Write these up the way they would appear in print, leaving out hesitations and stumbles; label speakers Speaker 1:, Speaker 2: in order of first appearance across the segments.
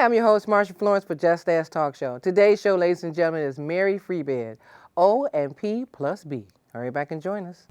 Speaker 1: Hi, I'm your host, Marsha Florence for Just Ask Talk Show. Today's show, ladies and gentlemen, is Mary Free Bed, O and P plus B. Hurry back and join us.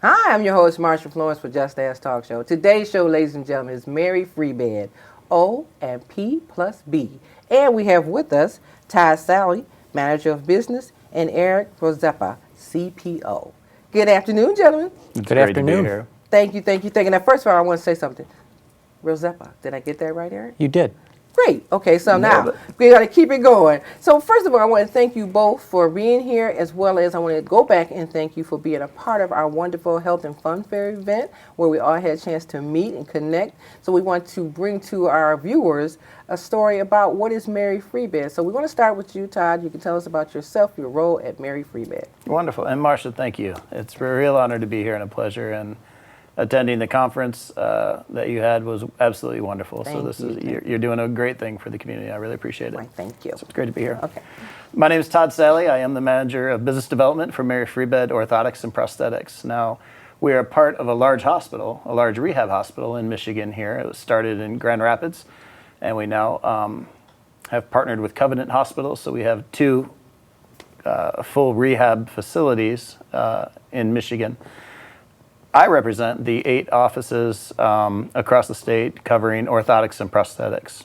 Speaker 1: Hi, I'm your host, Marsha Florence for Just Ask Talk Show. Today's show, ladies and gentlemen, is Mary Free Bed, O and P plus B. And we have with us Todd Salley, Manager of Business, and Eric Rzeppa, CPO. Good afternoon, gentlemen.
Speaker 2: Good afternoon.
Speaker 1: Thank you. Now, first of all, I want to say something. Rzeppa, did I get that right, Eric?
Speaker 2: You did.
Speaker 1: Great. Okay, so now we got to keep it going. So first of all, I want to thank you both for being here, as well as I want to go back and thank you for being a part of our wonderful Health and Fun Fair event, where we all had a chance to meet and connect. So we want to bring to our viewers a story about what is Mary Free Bed. So we want to start with you, Todd. You can tell us about yourself, your role at Mary Free Bed.
Speaker 2: Wonderful. And Marsha, thank you. It's a real honor to be here and a pleasure. And attending the conference that you had was absolutely wonderful. You're doing a great thing for the community. I really appreciate it.
Speaker 1: Right, thank you.
Speaker 2: So it's great to be here.
Speaker 1: Okay.
Speaker 2: My name is Todd Salley. I am the Manager of Business Development for Mary Free Bed, Orthotics, and Prosthetics. Now, we are part of a large hospital, a large rehab hospital in Michigan here. It was started in Grand Rapids, and we now have partnered with Covenant Hospital. So we have two full rehab facilities in Michigan. I represent the 8 offices across the state covering orthotics and prosthetics.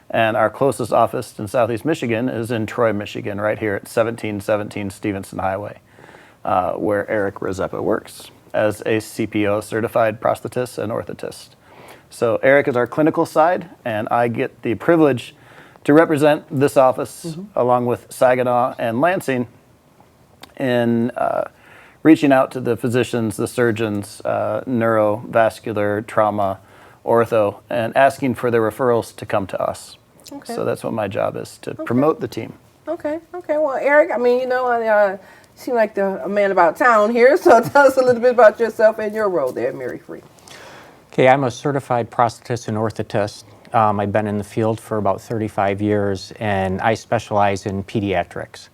Speaker 2: And our closest office in Southeast Michigan is in Troy, Michigan, right here at 1717 Stevenson Highway, where Eric Rzeppa works as a CPO, Certified Prosthetist and Orthotist. So Eric is our clinical side, and I get the privilege to represent this office along with Saginaw and Lansing in reaching out to the physicians, the surgeons, neurovascular, trauma, ortho, and asking for their referrals to come to us. Okay. So that's what my job is, to promote the team.
Speaker 1: Okay. Well, Eric, I mean, you seem like a man about town here, so tell us a little bit about yourself and your role there at Mary Free.
Speaker 3: Okay, I'm a certified prosthetist and orthotist. I've been in the field for about 35 years, and I specialize in pediatrics.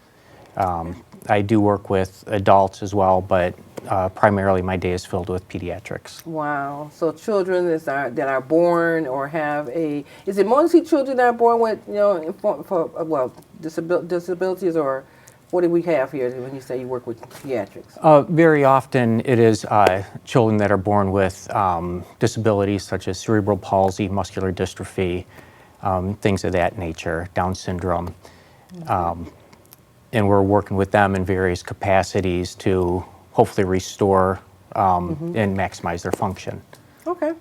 Speaker 3: I do work with adults as well, but primarily my day is filled with pediatrics.
Speaker 1: Wow. So children that are born or have is it mostly children that are born with, disabilities, or what do we have here when you say you work with pediatrics?
Speaker 3: Very often it is children that are born with disabilities such as cerebral palsy, muscular dystrophy, things of that nature, Down syndrome. And we're working with them in various capacities to hopefully restore and maximize their function. Okay.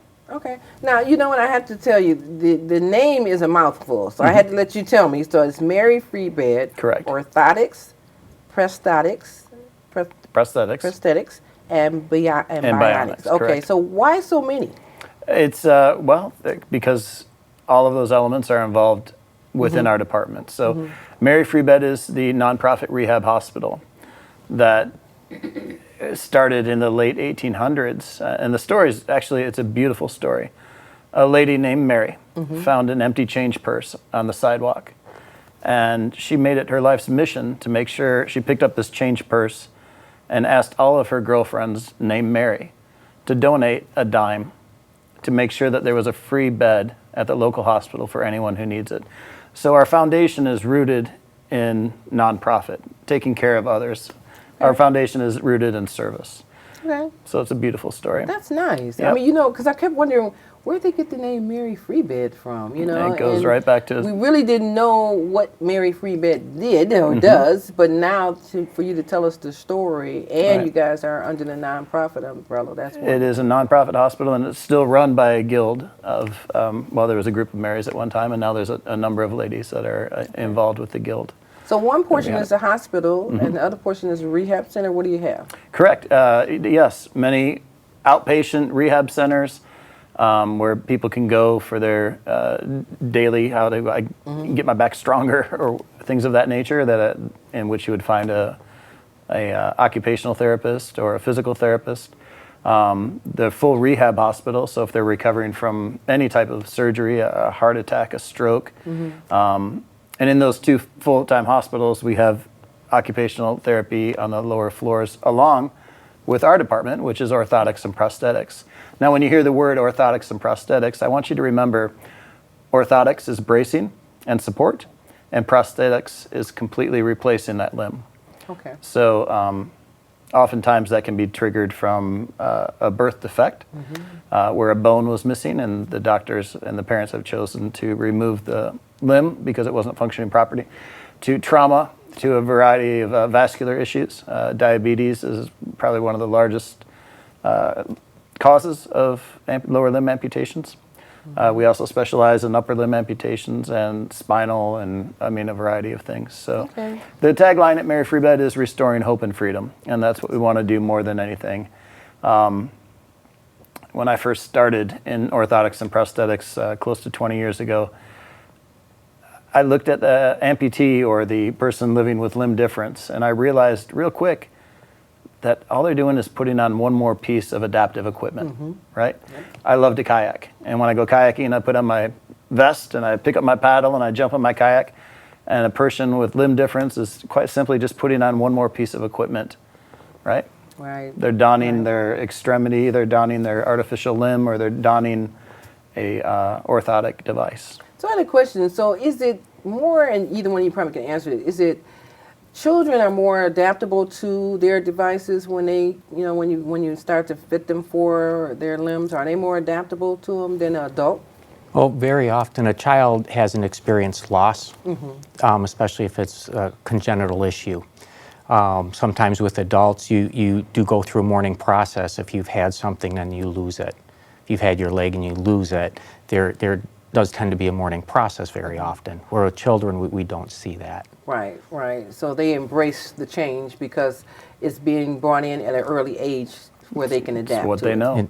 Speaker 3: Now,
Speaker 1: what I have to tell you, the name is a mouthful, so I had to let you tell me. So it's Mary Free Bed.
Speaker 2: Correct.
Speaker 1: Orthotics, prosthetics, and bionics. Okay,
Speaker 2: correct.
Speaker 1: So why so many?
Speaker 2: It's, because all of those elements are involved within our department. So Mary Free Bed is the nonprofit rehab hospital that started in the late 1800s. And the story is it's a beautiful story. A lady named Mary found an empty change purse on the sidewalk. And she made it her life's mission to make sure she picked up this change purse and asked all of her girlfriends named Mary to donate a dime to make sure that there was a free bed at the local hospital for anyone who needs it. So our foundation is rooted in nonprofit, taking care of others. Okay. Our foundation is rooted in service. Okay. So it's a beautiful story.
Speaker 1: That's nice.
Speaker 2: Yep.
Speaker 1: I mean, because I kept wondering, where'd they get the name Mary Free Bed from? You know,
Speaker 2: It goes
Speaker 1: and
Speaker 2: right back to
Speaker 1: we really didn't know what Mary Free Bed did or does, but now for you to tell us the story, and
Speaker 2: Right.
Speaker 1: you guys are under the nonprofit umbrella. That's
Speaker 2: It
Speaker 1: wonderful.
Speaker 2: is a nonprofit hospital, and it's still run by a guild of, well, there was a group of Marys at one time, and now there's a number of ladies that are involved with the guild.
Speaker 1: So one portion
Speaker 2: Yeah.
Speaker 1: is a hospital, and the other portion is a rehab center. What do you have?
Speaker 2: Correct. Yes, many outpatient rehab centers where people can go for their daily, how do I get my back stronger, or things of that nature, that in which you would find a occupational therapist or a physical therapist. The full rehab hospital, so if they're recovering from any type of surgery, a heart attack, a stroke. And in those two full-time hospitals, we have occupational therapy on the lower floors, along with our department, which is orthotics and prosthetics. Now, when you hear the word orthotics and prosthetics, I want you to remember orthotics is bracing and support, and prosthetics is completely replacing that limb.
Speaker 1: Okay.
Speaker 2: So oftentimes that can be triggered from a birth defect where a bone was missing, and the doctors and the parents have chosen to remove the limb because it wasn't functioning properly, to trauma, to a variety of vascular issues. Diabetes is probably one of the largest causes of lower limb amputations. We also specialize in upper limb amputations and spinal, and I mean a variety of things. So
Speaker 1: Okay.
Speaker 2: the tagline at Mary Free Bed is restoring hope and freedom, and that's what we want to do more than anything. When I first started in orthotics and prosthetics close to 20 years ago, I looked at the amputee, or the person living with limb difference, and I realized real quick that all they're doing is putting on one more piece of adaptive equipment, right? I love to kayak, and when I go kayaking, I put on my vest and I pick up my paddle and I jump on my kayak, and a person with limb difference is quite simply just putting on one more piece of equipment, right?
Speaker 1: Right.
Speaker 2: They're donning their extremity, they're donning their artificial limb, or they're donning a orthotic device.
Speaker 1: So I had a question. So is it more, and either one of you probably can answer it, is it children are more adaptable to their devices when they, you know, when you start to fit them for their limbs? Are they more adaptable to them than an adult?
Speaker 3: Well, very often a child has an experienced loss, especially if it's a congenital issue. Sometimes with adults, you do go through a mourning process. If you've had something, then you lose it. If you've had your leg and you lose it, there does tend to be a mourning process very often. Where with children, we don't see that.
Speaker 1: Right, right. So they embrace the change because it's being brought in at an early age where they can adapt
Speaker 2: It's what
Speaker 1: to
Speaker 2: they
Speaker 1: it.
Speaker 2: know.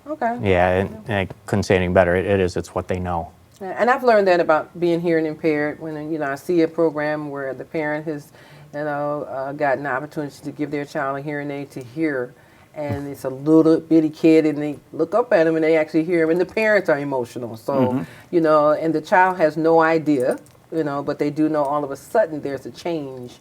Speaker 1: Okay.
Speaker 3: Yeah, and I couldn't say anything better. It's what they know.
Speaker 1: And I've learned that about being hearing impaired when, you know, I see a program where the parent has, you know, gotten an opportunity to give their child a hearing aid to hear, and it's a little bitty kid, and they look up at him and they actually hear him, and the parents are emotional. So, you know, and the child has no idea, you know, but they do know all of a sudden there's a change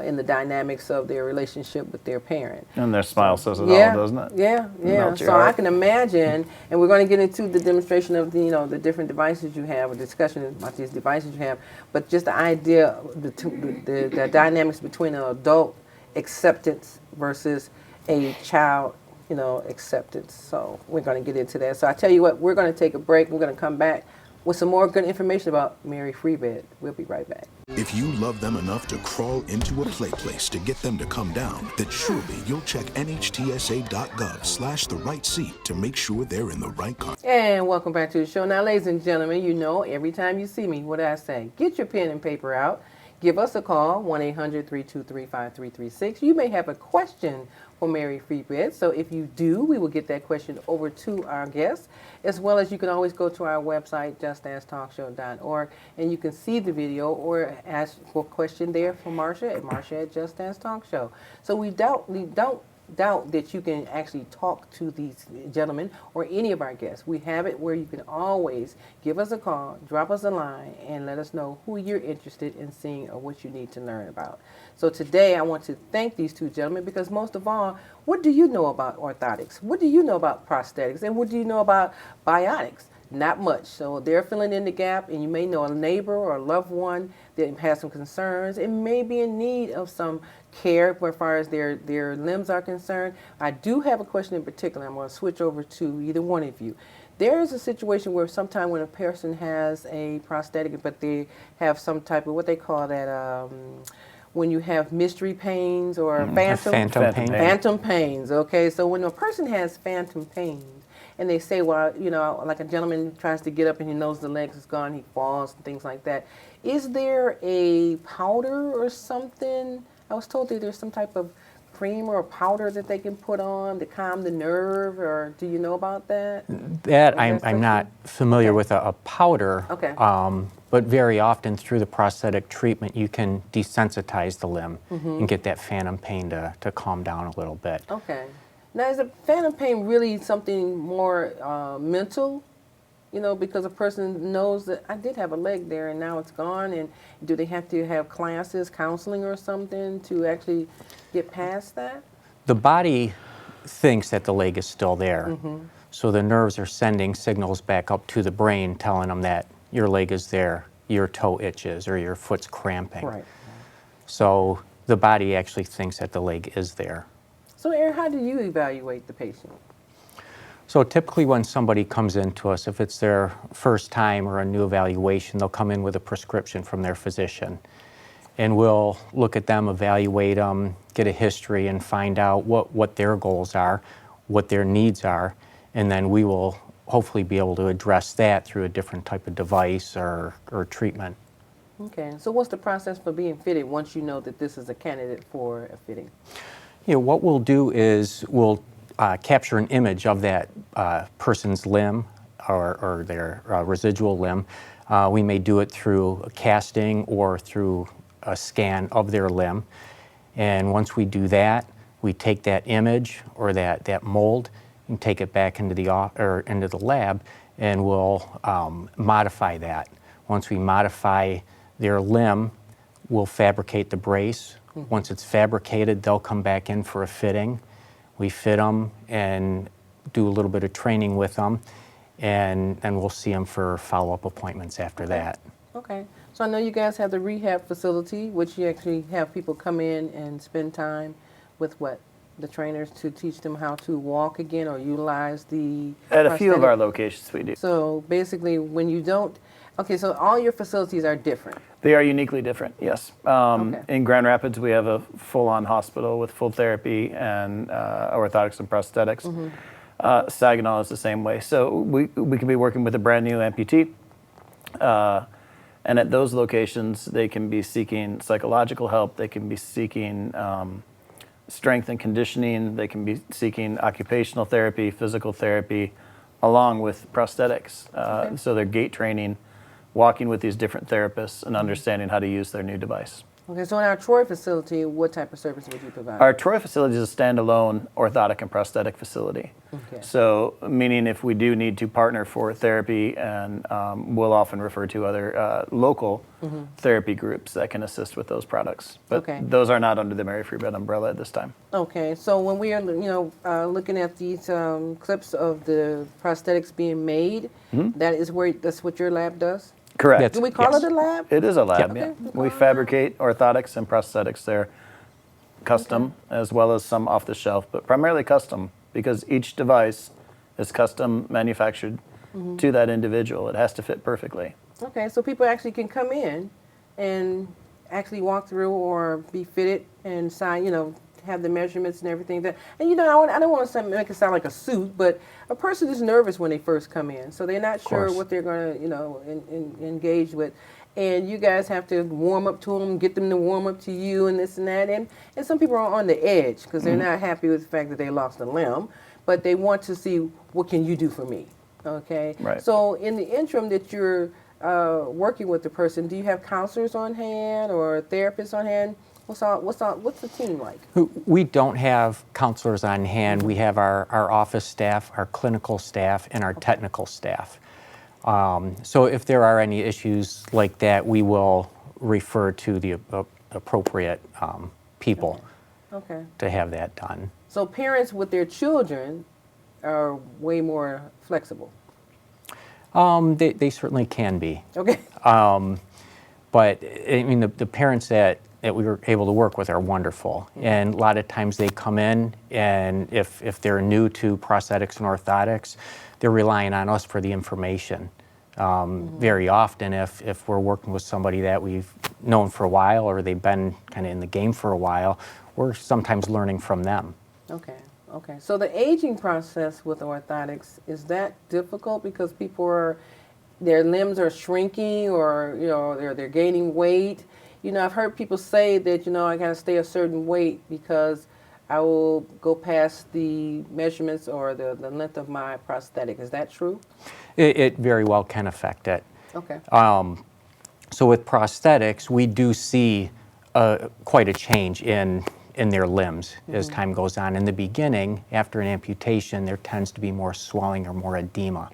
Speaker 1: in the dynamics of their relationship with their parent.
Speaker 2: And their smile says it
Speaker 1: Yeah,
Speaker 2: all, doesn't it?
Speaker 1: yeah, yeah.
Speaker 2: Melts your
Speaker 1: So I
Speaker 2: heart.
Speaker 1: can imagine, and we're going to get into the demonstration of the, you know, the different devices you have, a discussion about these devices you have, but just the idea, the dynamics between an adult acceptance versus a child, you know, acceptance. So we're going to get into that. So I tell you what, we're going to take a break. We're going to come back with some more good information about Mary Free Bed. We'll be right back.
Speaker 4: If you love them enough to crawl into a play place to get them to come down, then surely you'll check nhtsa.gov/the right seat to make sure they're in the right car.
Speaker 1: And welcome back to the show. Now, ladies and gentlemen, you know, every time you see me, what do I say? Get your pen and paper out. Give us a call, 1-800-323-5336. You may have a question for Mary Free Bed. So if you do, we will get that question over to our guest, as well as you can always go to our website, justastalkshow.org, and you can see the video or ask for a question there for Marsha at Just As Talk Show. So we don't doubt that you can actually talk to these gentlemen or any of our guests. We have it where you can always give us a call, drop us a line, and let us know who you're interested in seeing or what you need to learn about. So today I want to thank these two gentlemen because most of all, what do you know about orthotics? What do you know about prosthetics? And what do you know about bionics? Not much. So they're filling in the gap, and you may know a neighbor or a loved one that has some concerns and may be in need of some care as far as their limbs are concerned. I do have a question in particular. I'm going to switch over to either one of you. there is a situation where sometime when a person has a prosthetic, but they have some type of what they call that, when you have mystery pains or
Speaker 3: Phantom pain.
Speaker 1: Phantom pains, okay? So when a person has phantom pains, and they say, well, you know, like a gentleman tries to get up and he knows the legs is gone, he falls and things like that. Is there a powder or something? I was told that there's some type of cream or a powder that they can put on to calm the nerve, or do you know about that?
Speaker 3: That I'm not familiar with a powder.
Speaker 1: Okay.
Speaker 3: But very often through the prosthetic treatment, you can desensitize the limb and get that phantom pain to calm down a little bit.
Speaker 1: Okay. Now, is the phantom pain really something more mental? You know, because a person knows that I did have a leg there and now it's gone, and do they have to have classes, counseling or something to actually get past that?
Speaker 3: The body thinks that the leg is still there. So the nerves are sending signals back up to the brain telling them that your leg is there, your toe itches, or your foot's cramping.
Speaker 1: Right.
Speaker 3: So the body actually thinks that the leg is there.
Speaker 1: So, Aaron, how do you evaluate the patient?
Speaker 3: So typically when somebody comes in to us, if it's their first time or a new evaluation, they'll come in with a prescription from their physician. And we'll look at them, evaluate them, get a history, and find out what their goals are, what their needs are, and then we will hopefully be able to address that through a different type of device or treatment.
Speaker 1: Okay, so what's the process for being fitted once you know that this is a candidate for a fitting?
Speaker 3: You know, what we'll do is we'll capture an image of that person's limb or their residual limb. We may do it through a casting or through a scan of their limb. And once we do that, we take that image or that mold and take it back into the lab, and we'll modify that. Once we modify their limb, we'll fabricate the brace. Once it's fabricated, they'll come back in for a fitting. We fit them and do a little bit of training with them, and then we'll see them for follow-up appointments after that.
Speaker 1: Okay, so I know you guys have the rehab facility, which you actually have people come in and spend time with the trainers to teach them how to walk again or utilize the
Speaker 2: At a few of
Speaker 1: prosthetic.
Speaker 2: our locations we do.
Speaker 1: So basically, when you don't, okay, so all your facilities are different.
Speaker 2: They are uniquely different, yes.
Speaker 1: Okay.
Speaker 2: In Grand Rapids, we have a full-on hospital with full therapy and orthotics and prosthetics. Saginaw is the same way. So we can be working with a brand new amputee. And at those locations, they can be seeking psychological help. They can be seeking strength and conditioning. They can be seeking occupational therapy, physical therapy, along with prosthetics.
Speaker 1: Okay.
Speaker 2: So they're gait training, walking with these different therapists and understanding how to use their new device.
Speaker 1: Okay, so in our Troy facility, what type of service would you provide?
Speaker 2: Our Troy facility is a standalone orthotic and prosthetic facility.
Speaker 1: Okay.
Speaker 2: So, meaning if we do need to partner for therapy, and we'll often refer to other local therapy groups that can assist with those products. But
Speaker 1: Okay.
Speaker 2: those are not under the Mary Free Bed umbrella at this time.
Speaker 1: Okay, so when we are, looking at these clips of the prosthetics being made, that's what your lab does?
Speaker 2: Correct.
Speaker 3: That's-
Speaker 1: Do we call
Speaker 3: Yes.
Speaker 1: it a lab?
Speaker 2: It is a lab,
Speaker 1: Okay,
Speaker 2: yeah.
Speaker 1: we call
Speaker 2: We
Speaker 1: it a
Speaker 2: fabricate orthotics and prosthetics. They're custom as well as some off the shelf, but primarily custom because each device is custom manufactured to that individual. It has to fit perfectly.
Speaker 1: Okay, so people actually can come in and actually walk through or be fitted and sign, have the measurements and everything. And I don't want to make it sound like a suit, but a person is nervous when they first come in, so they're not sure
Speaker 3: course.
Speaker 1: what they're going to, engage with. And you guys have to warm up to them, get them to warm up to you, and this and that. And some people are on the edge because they're not happy with the fact that they lost a limb, but they want to see what can you do for me. Okay.
Speaker 2: Right.
Speaker 1: So in the interim that you're working with the person, do you have counselors on hand or therapists on hand? What's the team like?
Speaker 3: We don't have counselors on hand. We have our office staff, our clinical staff, and our technical staff. So if there are any issues like that, we will refer to the appropriate people
Speaker 1: Okay.
Speaker 3: to have that done.
Speaker 1: So parents with their children are way more flexible.
Speaker 3: They certainly can be.
Speaker 1: Okay.
Speaker 3: But I mean, the parents that that we were able to work with are wonderful. And a lot of times they come in, and if they're new to prosthetics and orthotics, they're relying on us for the information. Very often, if we're working with somebody that we've known for a while or they've been kind of in the game for a while, we're sometimes learning from them.
Speaker 1: Okay, okay. So the aging process with orthotics, is that difficult because people are, their limbs are shrinking, or they're gaining weight? I've heard people say that I gotta stay a certain weight because I will go past the measurements or the length of my prosthetic. Is that true?
Speaker 3: It very well can affect it.
Speaker 1: Okay.
Speaker 3: So with prosthetics, we do see quite a change in their limbs as time goes on. In the beginning, after an amputation, there tends to be more swelling or more edema.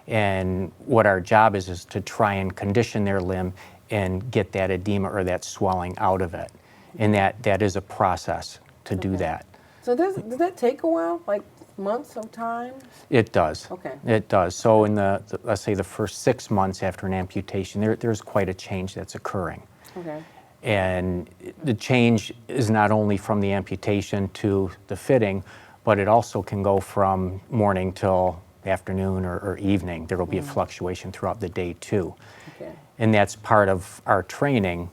Speaker 3: And what our job is to try and condition their limb and get that edema or that swelling out of it. And that is a process to do that.
Speaker 1: So does that take a while, like months of time?
Speaker 3: It does.
Speaker 1: Okay.
Speaker 3: It does. So in let's say the first 6 months after an amputation, there's quite a change that's occurring.
Speaker 1: Okay.
Speaker 3: And the change is not only from the amputation to the fitting, but it also can go from morning till afternoon or evening. There will be a fluctuation throughout the day too.
Speaker 1: Okay.
Speaker 3: And that's part of our training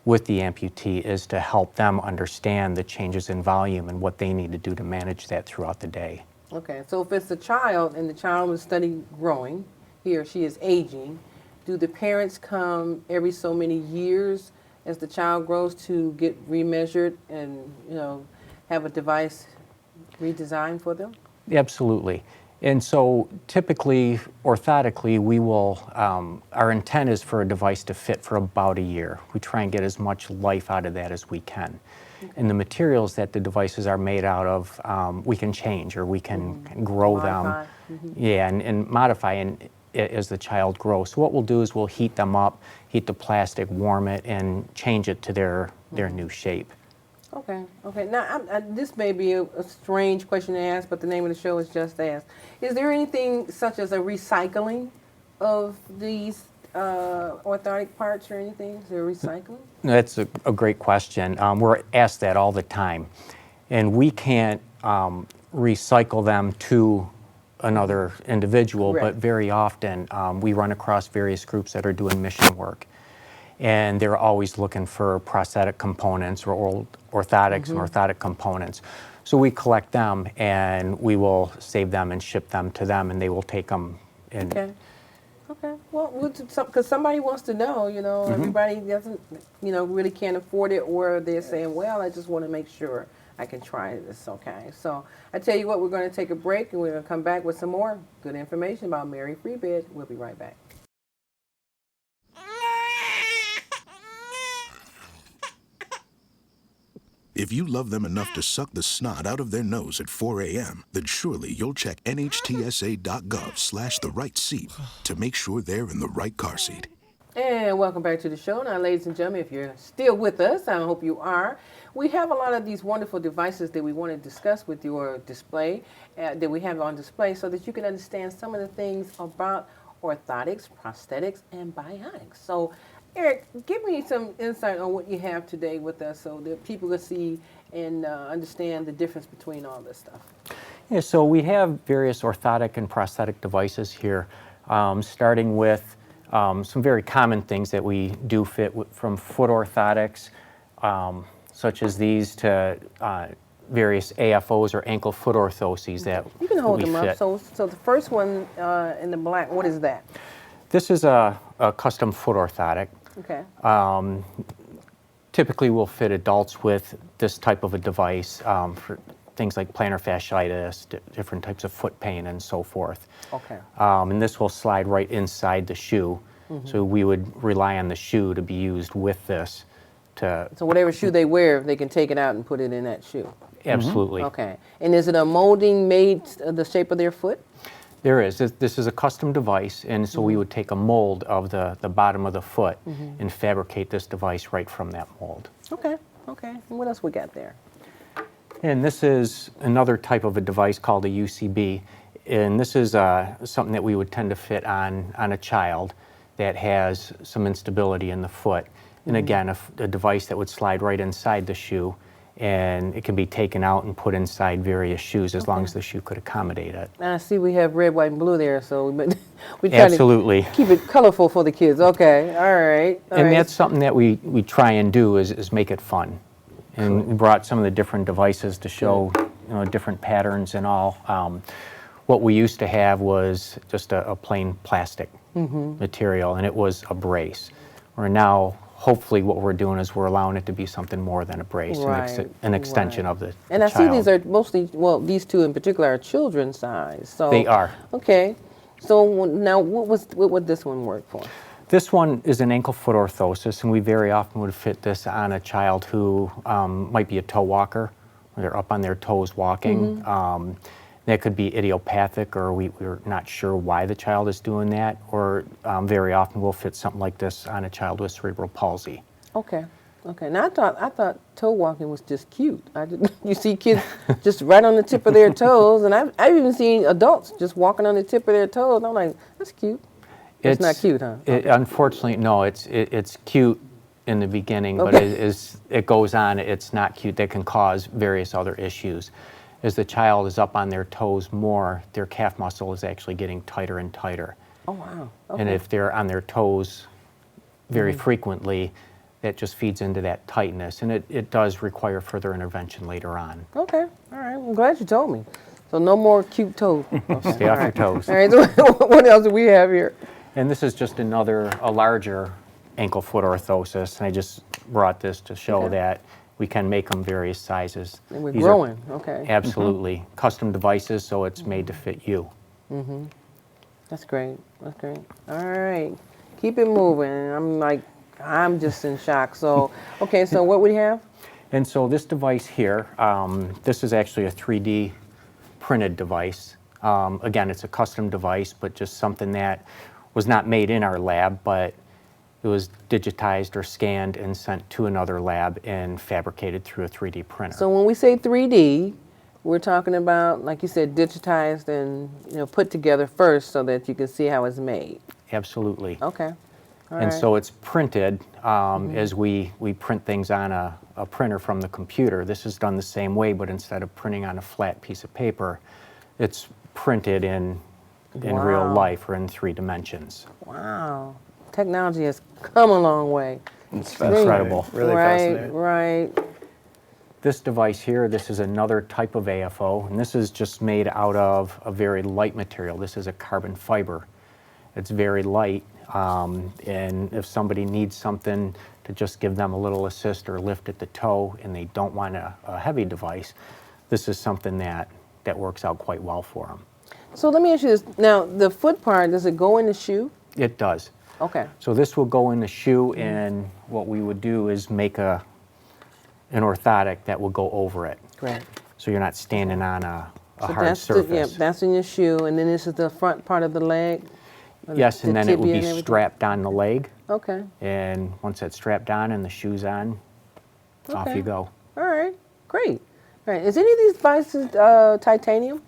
Speaker 3: with the amputee, is to help them understand the changes in volume and what they need to do to manage that throughout the day.
Speaker 1: Okay. So if it's a child and the child is study growing, he or she is aging, do the parents come every so many years as the child grows to get remeasured and have a device redesigned for them?
Speaker 3: Absolutely. And so typically, orthotically, we will, our intent is for a device to fit for about a year. We try and get as much life out of that as we can. Okay. And the materials that the devices are made out of, we can change, or we can grow
Speaker 1: Modify.
Speaker 3: them. Yeah, and modify as the child grows. So what we'll do is we'll heat them up, heat the plastic, warm it, and change it to their new shape.
Speaker 1: Okay, okay. Now, this may be a strange question to ask, but the name of the show is Just Ask. Is there anything such as a recycling of these orthotic parts or anything? Is there recycling?
Speaker 3: That's a great question. We're asked that all the time. And we can't recycle them to another individual,
Speaker 1: Right.
Speaker 3: but very often we run across various groups that are doing mission work. And they're always looking for prosthetic components or old orthotics and orthotic components. So we collect them and we will save them and ship them to them, and they will take them in.
Speaker 1: Okay. Okay. Well, because somebody wants to know, everybody doesn't, really can't afford it, or they're saying, well, I just want to make sure I can try this, okay? So I tell you what, we're going to take a break, and we're going to come back with some more good information about Mary Free Bed. We'll be right back.
Speaker 4: If you love them enough to suck the snot out of their nose at 4 a.m., then surely you'll check NHTSA.gov/the right seat to make sure they're in the right car seat.
Speaker 1: And welcome back to the show. Now, ladies and gentlemen, if you're still with us, I hope you are. We have a lot of these wonderful devices that we want to discuss with you, or display, that we have on display, so that you can understand some of the things about orthotics, prosthetics, and bionics. So, Eric, give me some insight on what you have today with us, so that people can see and understand the difference between all this stuff.
Speaker 3: Yeah, so we have various orthotic and prosthetic devices here, starting with some very common things that we do fit from foot orthotics, such as these, to various AFOs or ankle foot orthoses that
Speaker 1: you can hold them
Speaker 3: fit.
Speaker 1: up. So the first one in the black, what is that?
Speaker 3: This is a custom foot orthotic.
Speaker 1: Okay.
Speaker 3: Typically, we'll fit adults with this type of a device for things like plantar fasciitis, different types of foot pain, and so forth.
Speaker 1: Okay.
Speaker 3: And this will slide right inside the shoe. So we would rely on the shoe to be used with this. So
Speaker 1: whatever shoe they wear, they can take it out and put it in that shoe.
Speaker 3: Absolutely.
Speaker 1: Okay. And is it a molding made the shape of their foot?
Speaker 3: There is. This is a custom device, and so we would take a mold of the bottom of the foot and fabricate this device right from that mold.
Speaker 1: Okay. Okay. And what else we got there?
Speaker 3: And this is another type of a device called a UCB, and this is something that we would tend to fit on a child that has some instability in the foot. And again, a device that would slide right inside the shoe, and it can be taken out and put inside various shoes as long as the shoe could accommodate it.
Speaker 1: And I see we have red, white, and blue there, so we try
Speaker 3: Absolutely.
Speaker 1: to keep it colorful for the kids. Okay, all right.
Speaker 3: And that's something that we try and do is make it fun. And we brought some of the different devices to show different patterns and all. What we used to have was just a plain plastic material, and it was a brace. Where now, hopefully, what we're doing is we're allowing it to be something more than a brace, an extension of the
Speaker 1: And I
Speaker 3: child.
Speaker 1: see these are mostly, well, these two in particular are children's size. So
Speaker 3: They are.
Speaker 1: Okay. So now, what would this one work for?
Speaker 3: This one is an ankle-foot orthosis, and we very often would fit this on a child who might be a toe walker, where they're up on their toes walking. That could be idiopathic, or we're not sure why the child is doing that, or very often we'll fit something like this on a child with cerebral palsy.
Speaker 1: Okay. Okay. Now I thought toe walking was just cute. You see kids just right on the tip of their toes, and I've even seen adults just walking on the tip of their toes. I'm like, that's cute. It's not cute, huh?
Speaker 3: Unfortunately, no. It's cute in the beginning, but it goes on. It's not cute. That can cause various other issues. As the child is up on their toes more, their calf muscle is actually getting tighter and tighter.
Speaker 1: Oh, wow. Okay.
Speaker 3: And if they're on their toes very frequently, that just feeds into that tightness, and it does require further intervention later on.
Speaker 1: Okay. All right. I'm glad you told me. So no more cute toes. Okay.
Speaker 3: Stay off your toes.
Speaker 1: All right. So what else do we have here?
Speaker 3: And this is just a larger ankle-foot orthosis, and I just brought this to show that we can make them various sizes.
Speaker 1: And we're
Speaker 3: These
Speaker 1: growing.
Speaker 3: are
Speaker 1: Okay.
Speaker 3: absolutely custom devices, so it's made to fit you.
Speaker 1: That's great. That's great. All right. Keep it moving. I'm just in shock. So, okay, so what we have?
Speaker 3: And so this device here, this is actually a 3D printed device. Again, it's a custom device, but just something that was not made in our lab, but it was digitized or scanned and sent to another lab and fabricated through a 3D printer.
Speaker 1: So when we say 3D, we're talking about, like you said, digitized and put together first so that you can see how it's made.
Speaker 3: Absolutely.
Speaker 1: Okay. All
Speaker 3: And
Speaker 1: right.
Speaker 3: so it's printed as we print things on a printer from the computer. This is done the same way, but instead of printing on a flat piece of paper, it's printed in real life or in 3 dimensions.
Speaker 1: Wow. Technology has come a long way.
Speaker 2: It's
Speaker 3: incredible.
Speaker 2: Really fascinating.
Speaker 1: Right.
Speaker 3: This device here, this is another type of AFO, and this is just made out of a very light material. This is a carbon fiber. It's very light, and if somebody needs something to just give them a little assist or lift at the toe and they don't want a heavy device, this is something that works out quite well for them.
Speaker 1: So let me ask you this. Now, the foot part, does it go in the shoe?
Speaker 3: It does.
Speaker 1: Okay.
Speaker 3: So this will go in the shoe, and what we would do is make an orthotic that will go over it.
Speaker 1: Great.
Speaker 3: So you're not standing on a
Speaker 1: So
Speaker 3: hard
Speaker 1: that's
Speaker 3: surface.
Speaker 1: that's in your shoe, and then this is the front part of the leg?
Speaker 3: Yes, and
Speaker 1: the
Speaker 3: then it would
Speaker 1: tibia
Speaker 3: be
Speaker 1: and everything?
Speaker 3: strapped on the leg,
Speaker 1: Okay.
Speaker 3: and once it's strapped on and the shoe's on, off
Speaker 1: Okay.
Speaker 3: you go.
Speaker 1: All right. Great. All right. Is any of these devices titanium?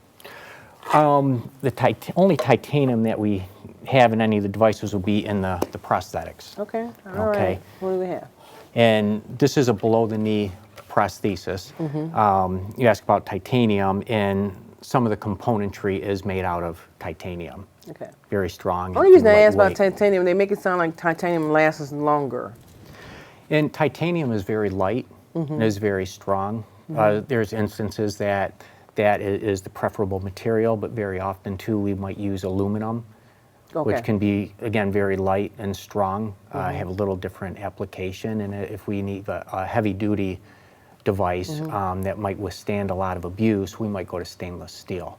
Speaker 3: The only titanium that we have in any of the devices will be in the prosthetics.
Speaker 1: Okay. All
Speaker 3: Okay.
Speaker 1: right. What do we have?
Speaker 3: And this is a below-the-knee prosthesis. You asked about titanium, and some of the componentry is made out of titanium.
Speaker 1: Okay.
Speaker 3: Very strong.
Speaker 1: The only reason
Speaker 3: and
Speaker 1: I asked about
Speaker 3: lightweight.
Speaker 1: titanium, they make it sound like titanium lasts longer.
Speaker 3: And titanium is very light and is very strong. There's instances that is the preferable material, but very often too we might use aluminum, which can be, again, very light and strong, have a little different application. And if we need a heavy-duty device that might withstand a lot of abuse, we might go to stainless steel.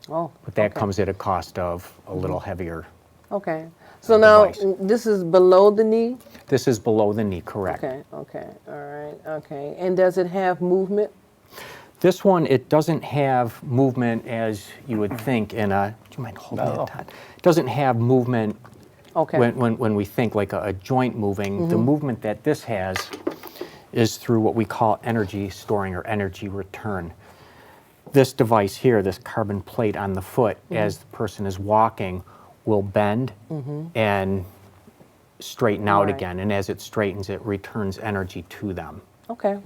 Speaker 1: Oh.
Speaker 3: But that comes at a cost of a little heavier.
Speaker 1: Okay. So now
Speaker 3: device.
Speaker 1: this is below the knee?
Speaker 3: This is below the knee, correct.
Speaker 1: Okay. Okay. All right. Okay. And does it have movement?
Speaker 3: This one, it doesn't have movement as you would think in a, do you mind holding that, Todd? It doesn't have movement
Speaker 1: Okay.
Speaker 3: when we think like a joint moving. The movement that this has is through what we call energy storing or energy return. This device here, this carbon plate on the foot, as the person is walking, will bend and straighten out
Speaker 1: Right.
Speaker 3: again. And as it straightens, it returns energy to them.
Speaker 1: Okay.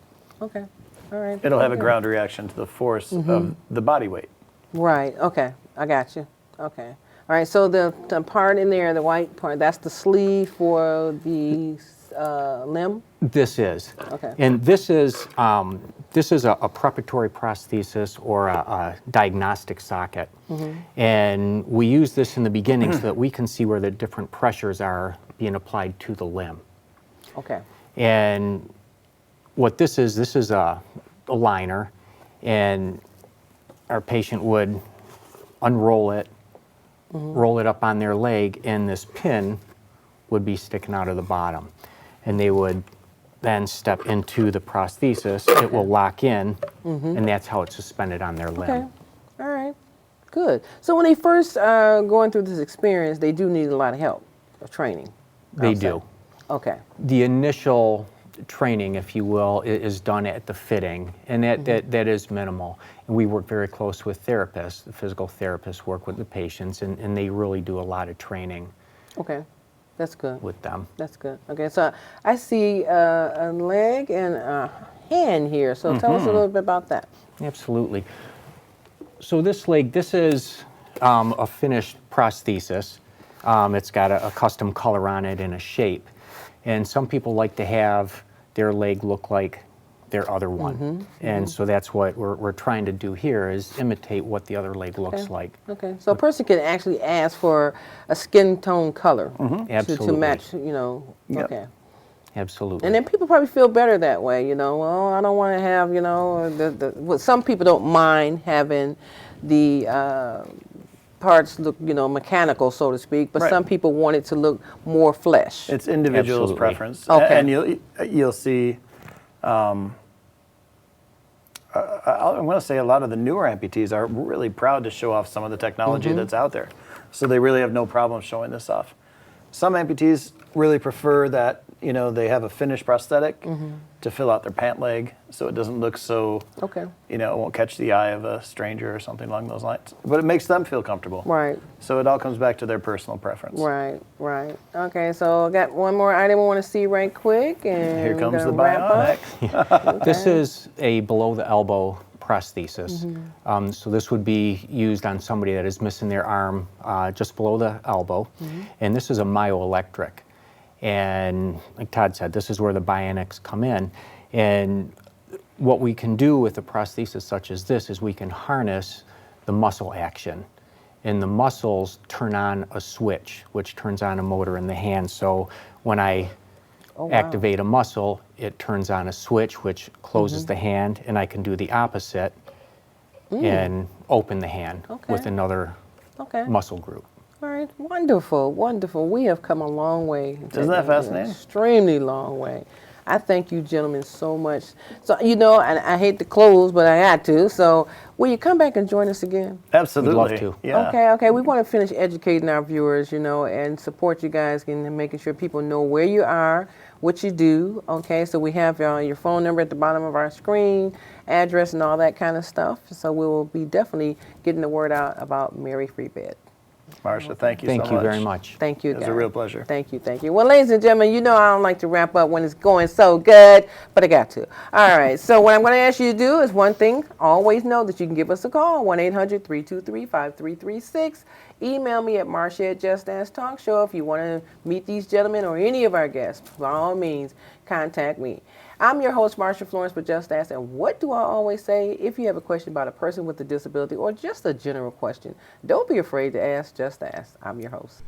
Speaker 1: Okay. All right.
Speaker 2: It'll have a
Speaker 1: Okay.
Speaker 2: ground reaction to the force of the body weight.
Speaker 1: Right. Okay. I got you. Okay. All right. So the part in there, the white part, that's the sleeve for the limb.
Speaker 3: This is.
Speaker 1: Okay.
Speaker 3: And this is a preparatory prosthesis or a diagnostic socket. And we use this in the beginning so that we can see where the different pressures are being applied to the limb.
Speaker 1: Okay.
Speaker 3: And what this is a liner, and our patient would unroll it, roll it up on their leg, and this pin would be sticking out of the bottom. And they would then step into the prosthesis, it will lock in, and that's how it's suspended on their limb.
Speaker 1: Okay. All right. Good. So when they first going through this experience, they do need a lot of help of training.
Speaker 3: They
Speaker 1: I'll say.
Speaker 3: do.
Speaker 1: Okay.
Speaker 3: The initial training, if you will, is done at the fitting, and that is minimal. And we work very close with therapists. The physical therapists work with the patients, and they really do a lot of training
Speaker 1: Okay. That's good.
Speaker 3: with them.
Speaker 1: That's good. Okay. So I see a leg and a hand here. So tell us a little bit about that.
Speaker 3: Absolutely. So this leg, this is a finished prosthesis. It's got a custom color on it and a shape. And some people like to have their leg look like their other one. And so that's what we're trying to do here, is imitate what the other leg looks
Speaker 1: Okay.
Speaker 3: like.
Speaker 1: Okay. So a person can actually ask for a skin tone color to
Speaker 3: Absolutely.
Speaker 1: match, you know.
Speaker 2: Yep.
Speaker 1: Okay.
Speaker 3: Absolutely.
Speaker 1: And then people probably feel better that way, you know. Well, I don't want to have, you know, well, some people don't mind having the parts look, you know, mechanical, so to speak, but
Speaker 2: Right.
Speaker 1: some people want it to look more flesh.
Speaker 2: It's individual's
Speaker 3: Absolutely.
Speaker 2: preference.
Speaker 1: Okay.
Speaker 2: And you'll see, I'm going to say a lot of the newer amputees are really proud to show off some of the technology that's out there. So they really have no problem showing this off. Some amputees really prefer that, you know, they have a finished prosthetic to fill out their pant leg so it doesn't look so,
Speaker 1: Okay.
Speaker 2: you know, it won't catch the eye of a stranger or something along those lines. But it makes them feel comfortable.
Speaker 1: Right.
Speaker 2: So it all comes back to their personal preference.
Speaker 1: Right, right. Okay, so I got one more item I want to see right quick, and
Speaker 2: Here
Speaker 1: we're
Speaker 2: comes the
Speaker 1: gonna wrap
Speaker 2: Bionic.
Speaker 1: up.
Speaker 3: This is a below the elbow prosthesis. So this would be used on somebody that is missing their arm just below the elbow. And this is a myoelectric. And like Todd said, this is where the Bionics come in. And what we can do with a prosthesis such as this is we can harness the muscle action. And the muscles turn on a switch, which turns on a motor in the hand. So when I activate a muscle, it turns on a switch, which closes the hand, and I can do the opposite and open the hand with
Speaker 1: Okay.
Speaker 3: another
Speaker 1: Okay.
Speaker 3: muscle group.
Speaker 1: All right, wonderful, wonderful. We have come a long way.
Speaker 2: Isn't that fascinating?
Speaker 1: Extremely long way. I thank you gentlemen so much. So, you know, and I hate to close, but I got to. So, will you come back and join us again?
Speaker 2: Absolutely.
Speaker 3: to.
Speaker 2: Yeah.
Speaker 1: Okay. We want to finish educating our viewers, you know, and support you guys in making sure people know where you are, what you do. Okay, so we have your phone number at the bottom of our screen, address, and all that kind of stuff. So we will be definitely getting the word out about Mary Freebed.
Speaker 2: Marsha, thank you
Speaker 3: Thank
Speaker 2: so
Speaker 3: you
Speaker 2: much.
Speaker 3: very much.
Speaker 1: Thank you,
Speaker 2: It was
Speaker 1: guys.
Speaker 2: a real pleasure.
Speaker 1: Thank you, thank you. Well, ladies and gentlemen, you know I don't like to wrap up when it's going so good, but I got to. All right, so what I'm going to ask you to do is one thing. Always know that you can give us a call, 1-800-323-5336. Email me at Marsha@JustAskTalkShow if you want to meet these gentlemen or any of our guests. By all means, contact me. I'm your host, Marsha Florence, for Just Ask. And what do I always say? If you have a question about a person with a disability or just a general question, don't be afraid to ask. Just Ask. I'm your host.